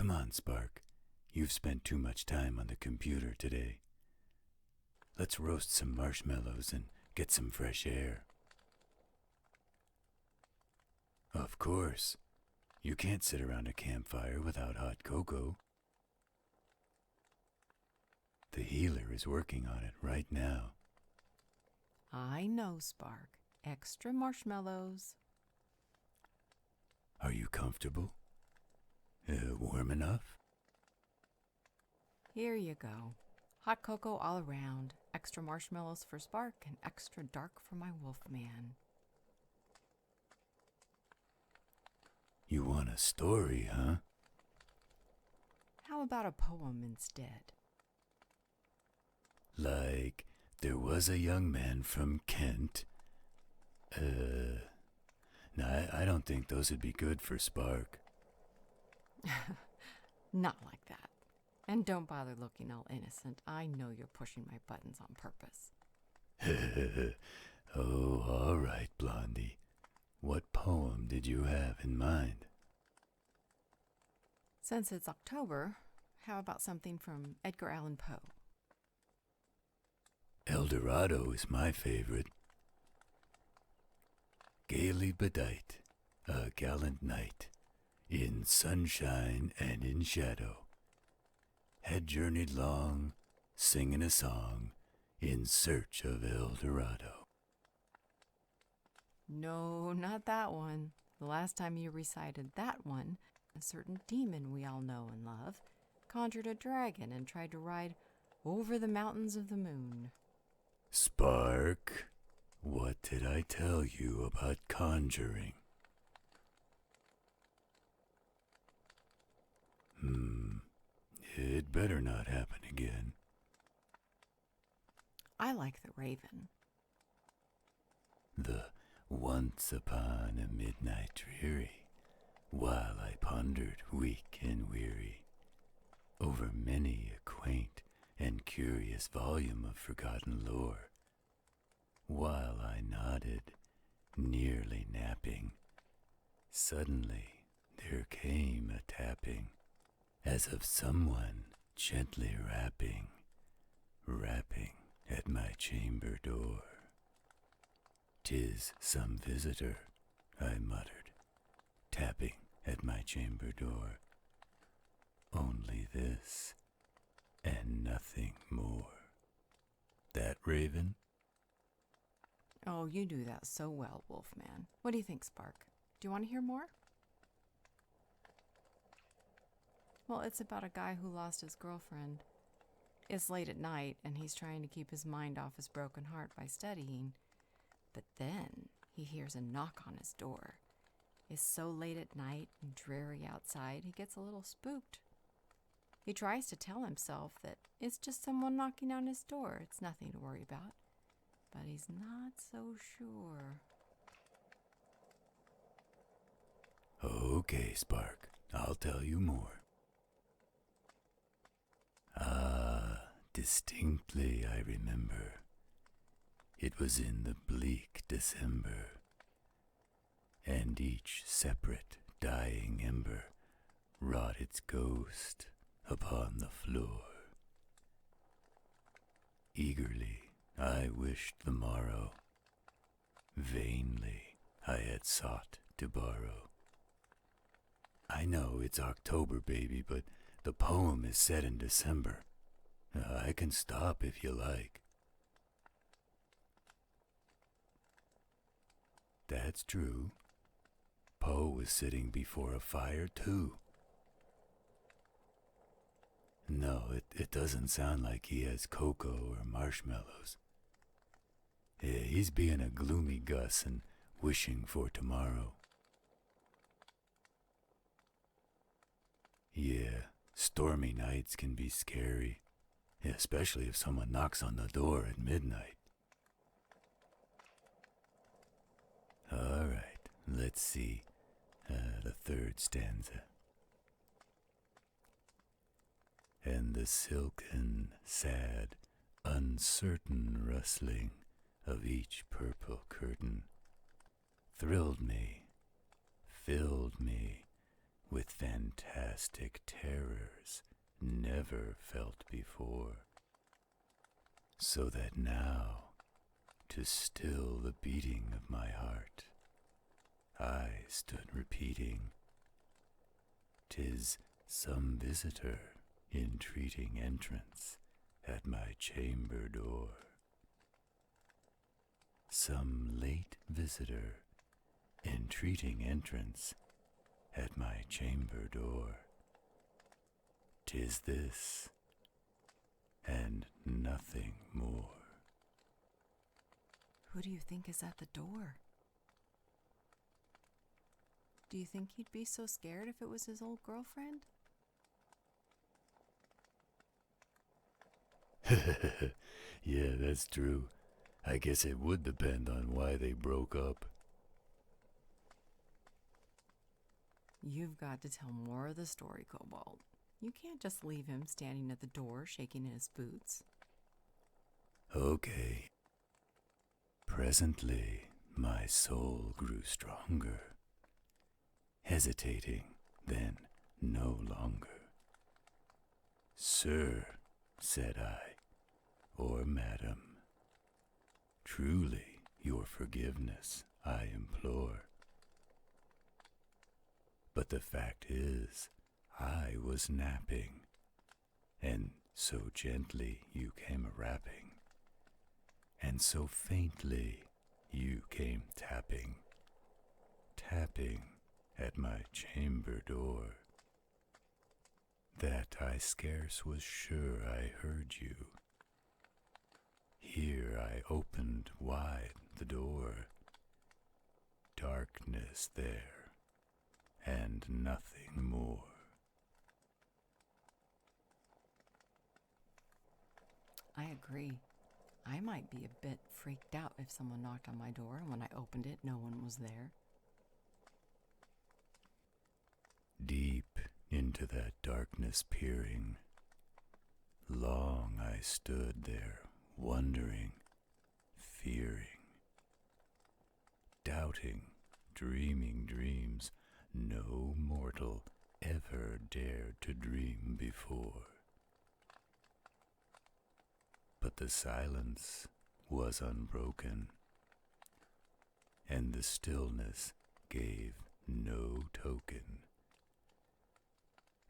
Come on, Spark. You've spent too much time on the computer today. Let's roast some marshmallows and get some fresh air. Of course. You can't sit around a campfire without hot cocoa. The healer is working on it right now. I know, Spark. Extra marshmallows. Are you comfortable? Warm enough? Here you go. Hot cocoa all around. Extra marshmallows for Spark and extra dark for my wolf man. You want a story, huh? How about a poem instead? Like, there was a young man from Kent. No, I don't think those would be good for Spark. Not like that. And don't bother looking all innocent. I know you're pushing my buttons on purpose. Oh, all right, Blondie. What poem did you have in mind? Since it's October, how about something from Edgar Allan Poe? El Dorado is my favorite. Gaily bedight, a gallant knight, in sunshine and in shadow, had journeyed long, singing a song, in search of El Dorado. No, not that one. The last time you recited that one, a certain demon we all know and love conjured a dragon and tried to ride over the mountains of the moon. Spark, what did I tell you about conjuring? It better not happen again. I like the Raven. The once upon a midnight dreary, while I pondered weak and weary over many a quaint and curious volume of forgotten lore, while I nodded, nearly napping, suddenly there came a tapping, as of someone gently rapping at my chamber door. "'Tis some visitor," I muttered, tapping at my chamber door. Only this, and nothing more. That Raven? Oh, you do that so well, Wolfman. What do you think, Spark? Do you want to hear more? Well, it's about a guy who lost his girlfriend. It's late at night, and he's trying to keep his mind off his broken heart by studying. But then he hears a knock on his door. It's so late at night and dreary outside, he gets a little spooked. He tries to tell himself that it's just someone knocking on his door. It's nothing to worry about. But he's not so sure. Okay, Spark, I'll tell you more. Distinctly I remember. It was in the bleak December, and each separate dying ember wrought its ghost upon the floor. Eagerly I wished the morrow, vainly I had sought to borrow. I know it's October, baby, but the poem is set in December. I can stop if you like. That's true. Poe was sitting before a fire, too. No, it doesn't sound like he has cocoa or marshmallows. He's being a gloomy Gus and wishing for tomorrow. Yeah, stormy nights can be scary, especially if someone knocks on the door at midnight. All right, let's see the third stanza. And the silken, sad, uncertain rustling of each purple curtain thrilled me, filled me with fantastic terrors never felt before, so that now, to still the beating of my heart, I stood repeating, "'Tis some visitor entreating entrance at my chamber door. Some late visitor entreating entrance at my chamber door. 'Tis this, and nothing more." Who do you think is at the door? Do you think he'd be so scared if it was his old girlfriend? Yeah, that's true. I guess it would depend on why they broke up. You've got to tell more of the story, Cobalt. You can't just leave him standing at the door shaking in his boots. Okay. Presently, my soul grew stronger, hesitating then no longer. "Sir," said I, "or madam, truly your forgiveness I implore. But the fact is, I was napping, and so gently you came a-rapping, and so faintly you came tapping, tapping at my chamber door, that I scarce was sure I heard you. Here I opened wide the door, darkness there, and nothing more." I agree. I might be a bit freaked out if someone knocked on my door and when I opened it, no one was there. Deep into that darkness peering, long I stood there, wondering, fearing, doubting, dreaming dreams no mortal ever dared to dream before. But the silence was unbroken, and the stillness gave no token,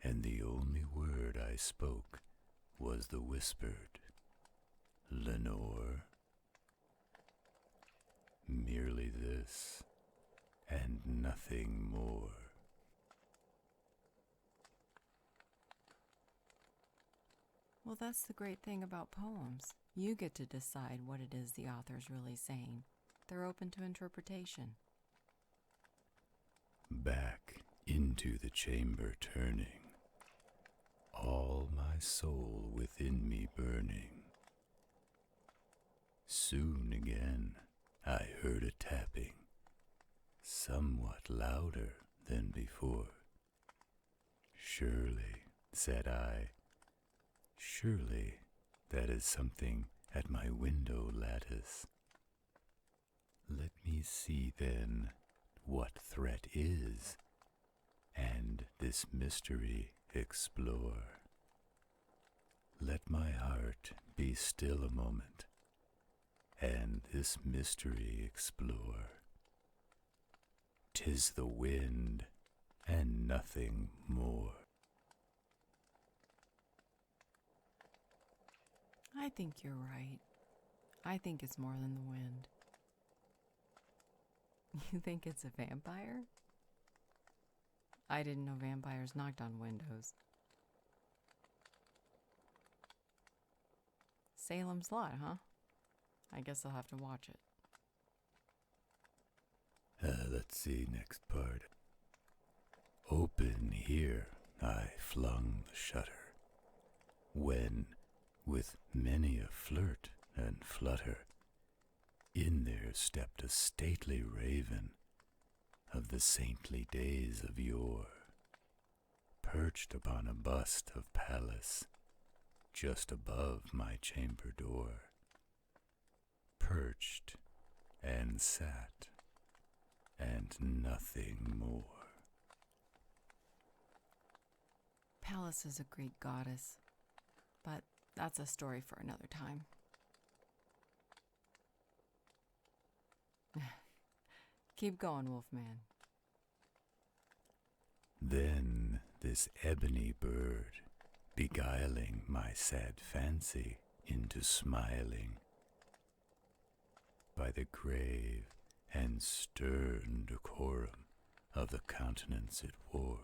and the only word I spoke was the whispered, "Lenore." Merely this, and nothing more. Well, that's the great thing about poems. You get to decide what it is the author's really saying. They're open to interpretation. Back into the chamber turning, all my soul within me burning. Soon again I heard a tapping, somewhat louder than before. "Surely," said I, "surely that is something at my window lattice. Let me see then what threat is, and this mystery explore. Let my heart be still a moment, and this mystery explore. 'Tis the wind, and nothing more." I think you're right. I think it's more than the wind. You think it's a vampire? I didn't know vampires knocked on windows. Salem's Lot, huh? I guess I'll have to watch it. Let's see, next part. "Open here I flung the shutter, when, with many a flirt and flutter, in there stepped a stately raven of the saintly days of yore, perched upon a bust of Pallas, just above my chamber door, perched and sat, and nothing more." Pallas is a Greek goddess, but that's a story for another time. Keep going, Wolfman. Then this ebony bird, beguiling my sad fancy into smiling, by the grave and stern decorum of the countenance it wore,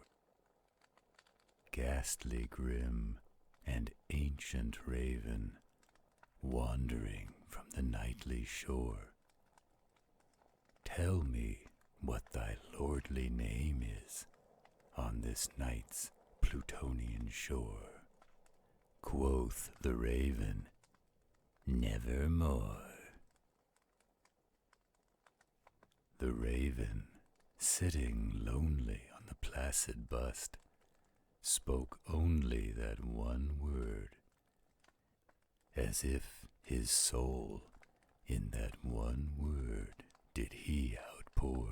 ghastly grim and ancient raven, wandering from the nightly shore, tell me what thy lordly name is on this night's Plutonian shore. Quoth the raven, nevermore. The raven, sitting lonely on the placid bust, spoke only that one word, as if his soul in that one word did he outpour.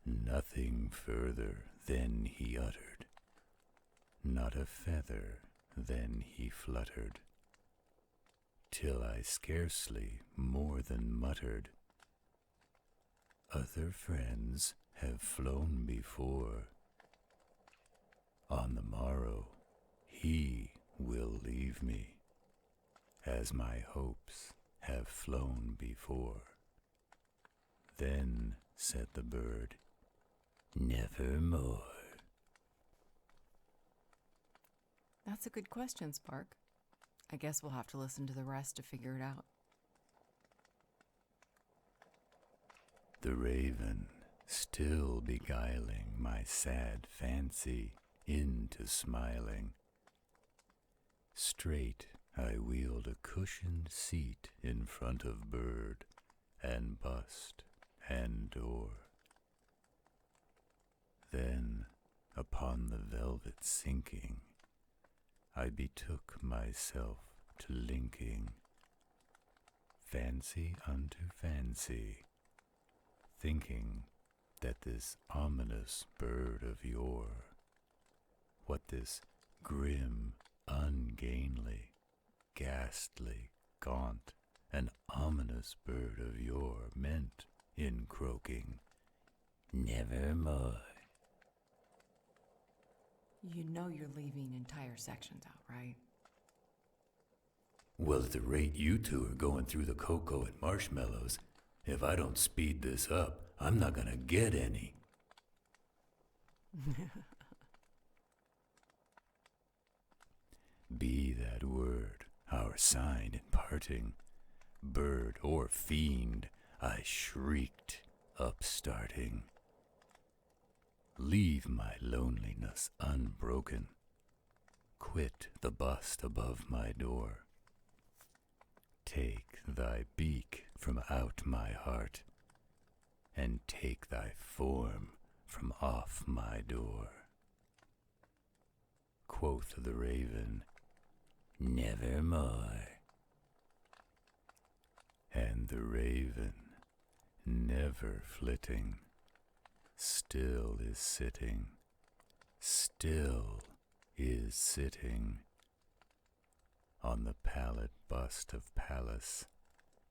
Nothing further then he uttered, not a feather then he fluttered, till I scarcely more than muttered, other friends have flown before. On the morrow he will leave me, as my hopes have flown before. Then said the bird, nevermore. That's a good question, Spark. I guess we'll have to listen to the rest to figure it out. The raven, still beguiling my sad fancy into smiling, straight I wheeled a cushioned seat in front of bird and bust and door. Then, upon the velvet sinking, I betook myself to linking fancy unto fancy, thinking that this ominous bird of yore, what this grim, ungainly, ghastly, gaunt, and ominous bird of yore meant in croaking, nevermore. You know you're leaving entire sections out, right? Well, at the rate you two are going through the cocoa and marshmallows, if I don't speed this up, I'm not gonna get any. Be that word our sign in parting, bird or fiend, I shrieked, upstarting. Leave my loneliness unbroken, quit the bust above my door. Take thy beak from out my heart, and take thy form from off my door. Quoth the raven, nevermore. And the raven, never flitting, still is sitting, still is sitting, on the pallid bust of Pallas,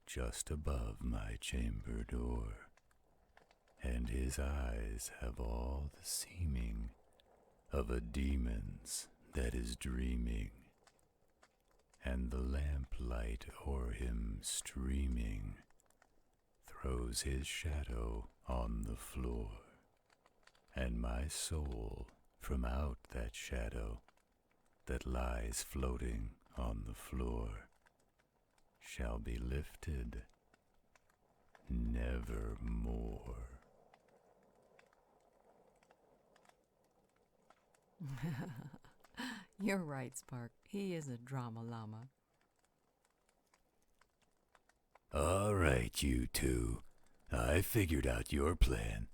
just above my chamber door, and his eyes have all the seeming of a demon's that is dreaming, and the lamplight o'er him streaming throws his shadow on the floor, and my soul from out that shadow that lies floating on the floor shall be lifted nevermore. You're right, Spark. He is a drama llama. All right, you two. I figured out your plan.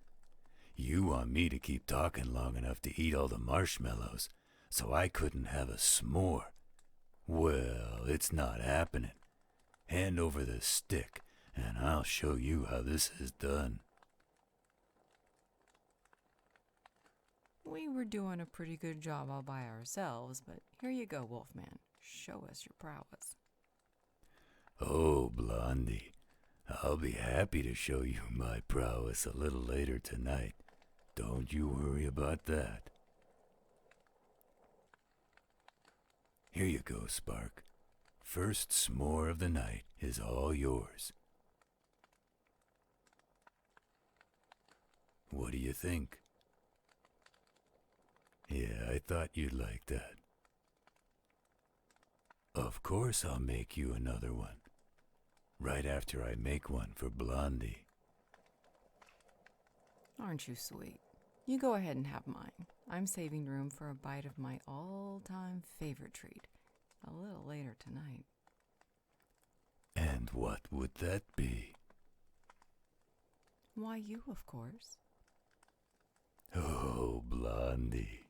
You want me to keep talking long enough to eat all the marshmallows, so I couldn't have a s'more. Well, it's not happening. Hand over the stick, and I'll show you how this is done. We were doing a pretty good job all by ourselves, but here you go, Wolfman. Show us your prowess. Oh, Blondie, I'll be happy to show you my prowess a little later tonight. Don't you worry about that. Here you go, Spark. First s'more of the night is all yours. What do you think? Yeah, I thought you'd like that. Of course I'll make you another one. Right after I make one for Blondie. Aren't you sweet? You go ahead and have mine. I'm saving room for a bite of my all-time favorite treat a little later tonight. And what would that be? Why, you, of course. Oh, Blondie.